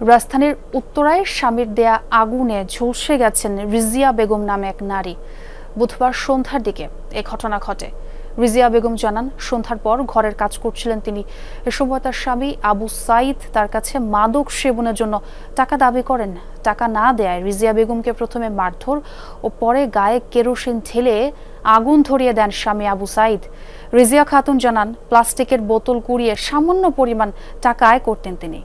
রাজধানীর উত্তরায় স্বামীর দেয়া আগুনে ঝলসে গেছেন রিজিয়া বেগম নামে এক নারী। বুধবার সন্ধ্যার দিকে এ ঘটনা ঘটে। রিজিয়া বেগম জানান, সন্ধ্যার পর ঘরের কাজ করছিলেন তিনি। এ সময় তার স্বামী আবু সাইদ তার কাছে মাদক সেবনের জন্য টাকা দাবি করেন। টাকা না দেয়ায় রিজিয়া বেগমকে প্রথমে মারধর ও পরে গায়ে কেরোসিন ঢেলে আগুন ধরিয়ে দেন স্বামী আবু সাইদ। রিজিয়া খাতুন জানান, প্লাস্টিকের বোতল কুড়িয়ে সামান্য পরিমাণ টাকা আয় করতেন তিনি।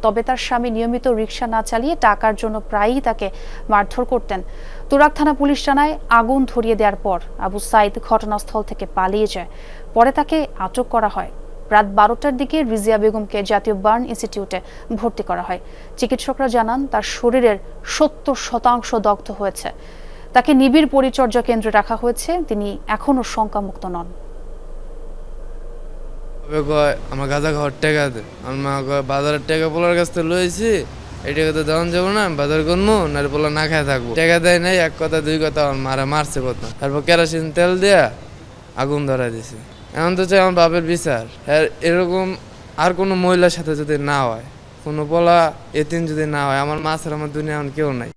তবে তার স্বামী নিয়মিত রিকশা না চালিয়ে টাকার জন্য প্রায়ই তাকে মারধর করতেন। তুরাগ থানা পুলিশ জানায়, আগুন ধরিয়ে দেওয়ার পর আবু সাইদ ঘটনাস্থল থেকে পালিয়ে যায়। পরে তাকে আটক করা হয়। রাত 12টার দিকে রিজিয়া বেগমকে জাতীয় বার্ন ইনস্টিটিউটে ভর্তি করা হয়। চিকিৎসকরা জানান, তার শরীরের 70% দগ্ধ হয়েছে। তাকে নিবিড় পরিচর্যা কেন্দ্রে রাখা হয়েছে। তিনি এখনো শঙ্কামুক্ত নন। আমার গাঁজা খাওয়ার টাকা দে, আমার বাজারের টাকা পোলার কাছ থেকে লইছি, এই টাকা তো দেওয়া যাবো না, বাজার করবো না, পোলা না খায় থাকবো। টাকা দেয় নাই, এক কথা দুই কথা আমার মারা মারছে কথা। তারপর কেরোসিন তেল দিয়া আগুন ধরাই দিছে। এখন তো চাই আমার বাপের বিচার। এরকম আর কোনো মহিলার সাথে যদি না হয়, কোনো পোলা এতিম যদি না হয়, আমার মা ছাড়া আমার দুনিয়া এখন কেউ নাই।